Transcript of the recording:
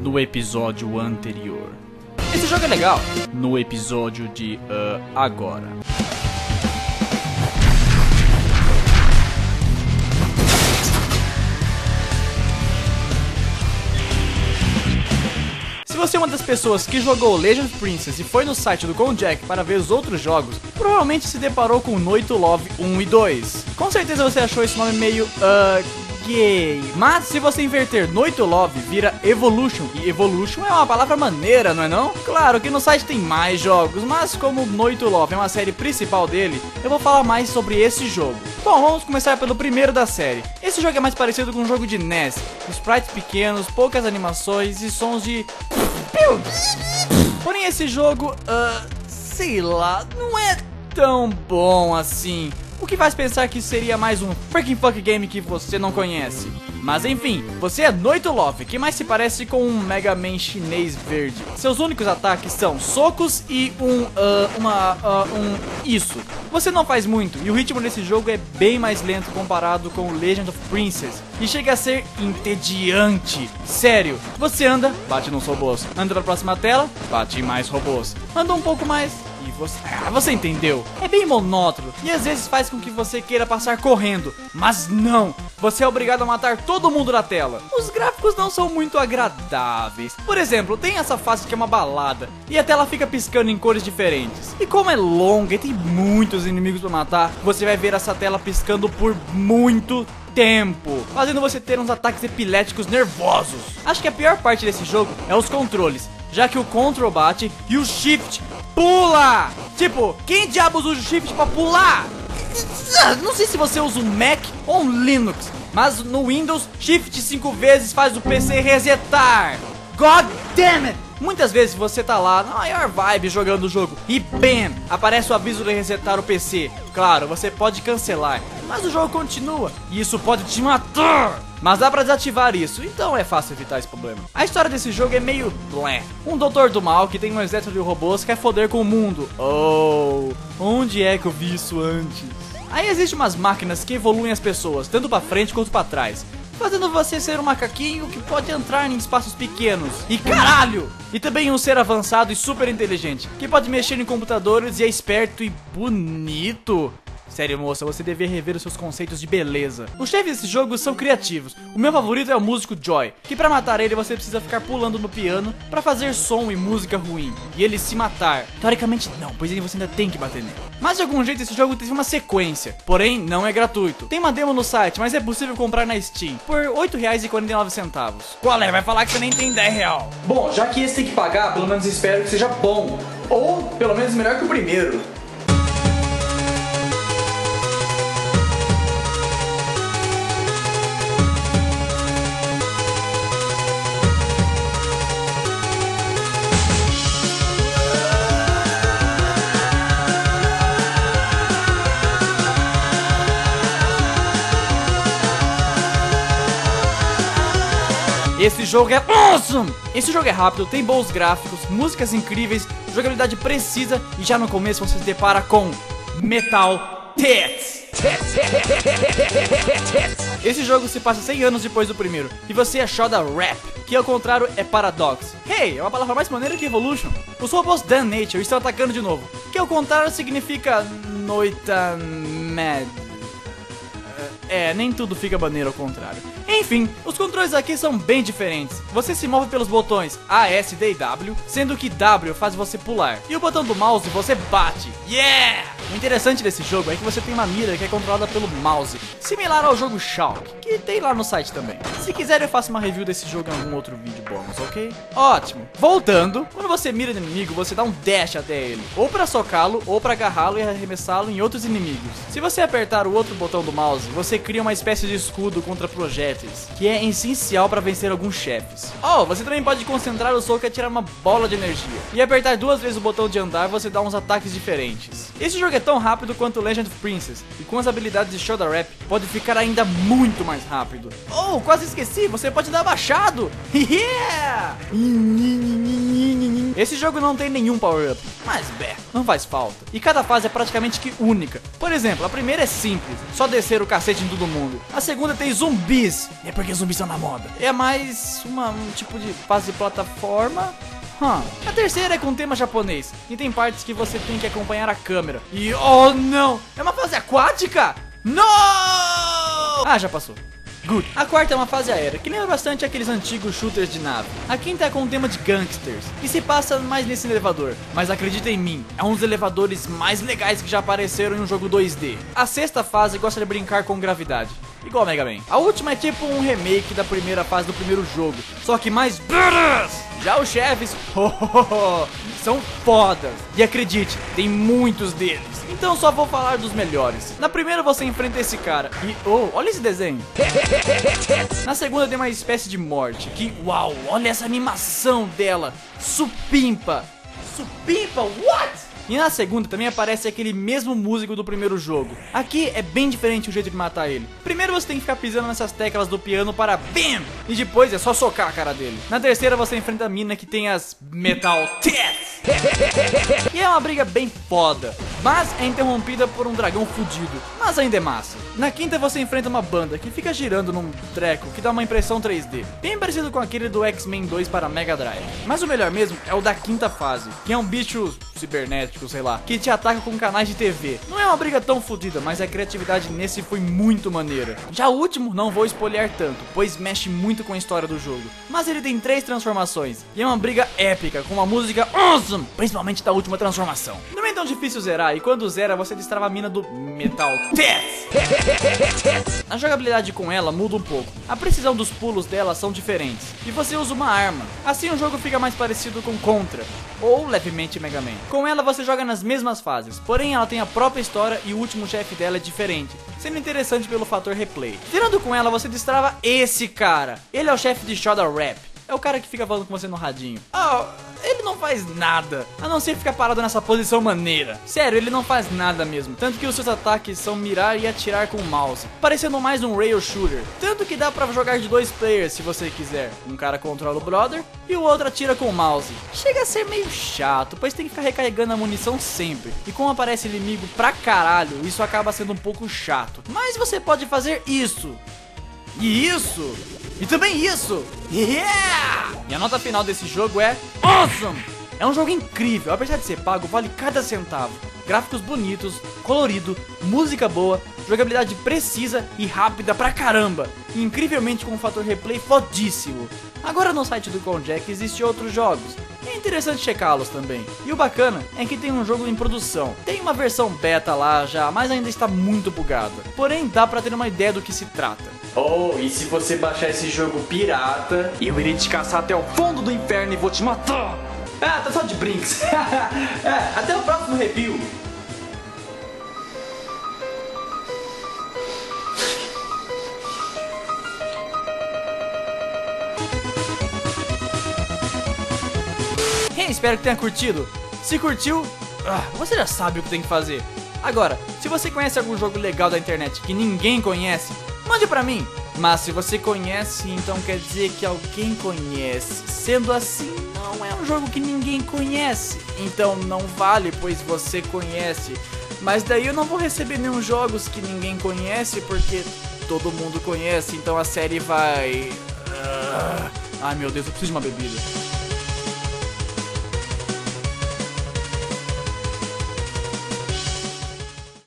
no episódio anterior. Esse jogo é legal. No episódio de agora. Se você é uma das pessoas que jogou Legend of Princess e foi no site do Konjac para ver os outros jogos, provavelmente se deparou com Noito Love 1 e 2. Com certeza você achou esse nome meio gay. Mas se você inverter Noito Love, vira Evolution, e Evolution é uma palavra maneira, não é não? Claro que no site tem mais jogos, mas como Noito Love é uma série principal dele, eu vou falar mais sobre esse jogo. Bom, vamos começar pelo primeiro da série. Esse jogo é mais parecido com um jogo de NES, sprites pequenos, poucas animações e sons de... Porém esse jogo, sei lá, não é tão bom assim. O que faz pensar que seria mais um freaking fuck game que você não conhece. Mas enfim, você é Noito Love, que mais se parece com um Mega Man chinês verde. Seus únicos ataques são socos e isso. Você não faz muito, e o ritmo desse jogo é bem mais lento comparado com o Legend of Princess. E chega a ser entediante. Sério, você anda, bate nos robôs. Anda pra próxima tela, bate em mais robôs. Anda um pouco mais... Você entendeu? É bem monótono e às vezes faz com que você queira passar correndo, mas não, você é obrigado a matar todo mundo na tela. Os gráficos não são muito agradáveis. Por exemplo, tem essa fase que é uma balada e a tela fica piscando em cores diferentes. E como é longa e tem muitos inimigos pra matar, você vai ver essa tela piscando por muito tempo, fazendo você ter uns ataques epiléticos nervosos. Acho que a pior parte desse jogo é os controles, já que o Ctrl bate e o Shift pula! Tipo, quem diabos usa o Shift pra pular? Não sei se você usa um Mac ou um Linux, mas no Windows, Shift 5 vezes faz o PC resetar. God damn it! Muitas vezes você tá lá na maior vibe jogando o jogo e BAM! Aparece o aviso de resetar o PC. Claro, você pode cancelar, mas o jogo continua e isso pode te matar. Mas dá pra desativar isso, então é fácil evitar esse problema. A história desse jogo é meio blé. Um doutor do mal que tem um exército de robôs quer foder com o mundo. Oh, onde é que eu vi isso antes? Aí existem umas máquinas que evoluem as pessoas, tanto pra frente quanto pra trás, fazendo você ser um macaquinho que pode entrar em espaços pequenos. E caralho! E também um ser avançado e super inteligente, que pode mexer em computadores e é esperto e bonito. Sério, moça, você devia rever os seus conceitos de beleza. Os chefes desse jogo são criativos. O meu favorito é o músico Joy, que pra matar ele você precisa ficar pulando no piano pra fazer som e música ruim, e ele se matar. Teoricamente não, pois aí você ainda tem que bater nele. Mas de algum jeito esse jogo teve uma sequência, porém não é gratuito. Tem uma demo no site, mas é possível comprar na Steam por R$ 8,49. Qual é? Vai falar que você nem tem R$10. Bom, já que esse tem que pagar, pelo menos espero que seja bom. Ou pelo menos melhor que o primeiro. Esse jogo é awesome! Esse jogo é rápido, tem bons gráficos, músicas incríveis, jogabilidade precisa e já no começo você se depara com Metal Tits. Esse jogo se passa 100 anos depois do primeiro e você é Shoda Rap, que ao contrário é Paradox. Hey, é uma palavra mais maneira que Evolution. Os robôs Damnation estão atacando de novo, que ao contrário significa Noita Mad. Nem tudo fica maneiro ao contrário. Enfim, os controles aqui são bem diferentes. Você se move pelos botões A, S, D e W, sendo que W faz você pular. E o botão do mouse você bate. Yeah! O interessante desse jogo é que você tem uma mira que é controlada pelo mouse, similar ao jogo Shulk, que tem lá no site também. Se quiser eu faço uma review desse jogo em algum outro vídeo bônus, ok? Ótimo! Voltando, quando você mira no inimigo, você dá um dash até ele, ou pra socá-lo, ou pra agarrá-lo e arremessá-lo em outros inimigos. Se você apertar o outro botão do mouse, você cria uma espécie de escudo contra projéteis, que é essencial para vencer alguns chefes. Oh, você também pode concentrar o soco e atirar uma bola de energia. E apertar 2 vezes o botão de andar, você dá uns ataques diferentes. Esse jogo é tão rápido quanto Legend of Princess, e com as habilidades de Shoda Rap, pode ficar ainda muito mais rápido. Oh, quase esqueci, você pode dar abaixado! Yeah! Esse jogo não tem nenhum power-up, mas não faz falta. E cada fase é praticamente que única. Por exemplo, a primeira é simples, só descer o cacete em todo mundo. A segunda tem zumbis, é porque zumbis são na moda. É mais um tipo de fase de plataforma. A terceira é com tema japonês, e tem partes que você tem que acompanhar a câmera. E oh não, é uma fase aquática? Não! Ah, já passou. Good. A quarta é uma fase aérea, que lembra bastante aqueles antigos shooters de nave. A quinta é com um tema de gangsters, e se passa mais nesse elevador. Mas acredita em mim, é um dos elevadores mais legais que já apareceram em um jogo 2D. A sexta fase gosta de brincar com gravidade, igual Mega Man. A última é tipo um remake da primeira fase do primeiro jogo, só que mais badass. Já os chefes, são fodas. E acredite, tem muitos deles. Então só vou falar dos melhores. Na primeira você enfrenta esse cara e, olha esse desenho. Na segunda tem uma espécie de morte que, uau, olha essa animação dela. Supimpa. Supimpa, what? E na segunda também aparece aquele mesmo músico do primeiro jogo. Aqui é bem diferente o jeito de matar ele. Primeiro você tem que ficar pisando nessas teclas do piano para BAM! E depois é só socar a cara dele. Na terceira você enfrenta a mina que tem as Metal Tits. E é uma briga bem foda, mas é interrompida por um dragão fudido, mas ainda é massa. Na quinta você enfrenta uma banda que fica girando num treco que dá uma impressão 3D, bem parecido com aquele do X-Men 2 para Mega Drive. Mas o melhor mesmo é o da quinta fase, que é um bicho cibernético, sei lá, que te ataca com canais de TV. Não é uma briga tão fodida, mas a criatividade nesse foi muito maneira. Já o último não vou spoilear tanto, pois mexe muito com a história do jogo, mas ele tem 3 transformações, e é uma briga épica, com uma música awesome, principalmente da última transformação. Não é tão difícil zerar, e quando zera você destrava a mina do Metal Tits. A jogabilidade com ela muda um pouco, a precisão dos pulos dela são diferentes, e você usa uma arma, assim o jogo fica mais parecido com Contra, ou levemente Mega Man. Com ela você joga nas mesmas fases, porém ela tem a própria história e o último chefe dela é diferente, sendo interessante pelo fator replay. Zerando com ela você destrava esse cara, ele é o chefe de Shoda Rap. É o cara que fica falando com você no radinho. Ele não faz nada, a não ser ficar parado nessa posição maneira. Sério, ele não faz nada mesmo. Tanto que os seus ataques são mirar e atirar com o mouse, parecendo mais um rail shooter. Tanto que dá pra jogar de 2 players se você quiser. Um cara controla o brother e o outro atira com o mouse. Chega a ser meio chato, pois tem que ficar recarregando a munição sempre. E como aparece inimigo pra caralho, isso acaba sendo um pouco chato. Mas você pode fazer isso. E isso. E também isso! Yeah! E a nota final desse jogo é awesome! É um jogo incrível, apesar de ser pago, vale cada centavo. Gráficos bonitos, colorido, música boa, jogabilidade precisa e rápida pra caramba. E incrivelmente com um fator replay fodíssimo. Agora no site do Konjac existem outros jogos, e é interessante checá-los também. E o bacana é que tem um jogo em produção. Tem uma versão beta lá já, mas ainda está muito bugada. Porém dá pra ter uma ideia do que se trata. E se você baixar esse jogo pirata, eu irei te caçar até o fundo do inferno e vou te matar. Tá só de brinks. Até o próximo review. Espero que tenha curtido. Se curtiu, você já sabe o que tem que fazer. Agora, se você conhece algum jogo legal da internet que ninguém conhece, mande pra mim. Mas se você conhece, então quer dizer que alguém conhece. Sendo assim, não é um jogo que ninguém conhece, então não vale, pois você conhece. Mas daí eu não vou receber nenhum jogos que ninguém conhece, porque todo mundo conhece, então a série vai... Ai meu Deus, eu preciso de uma bebida.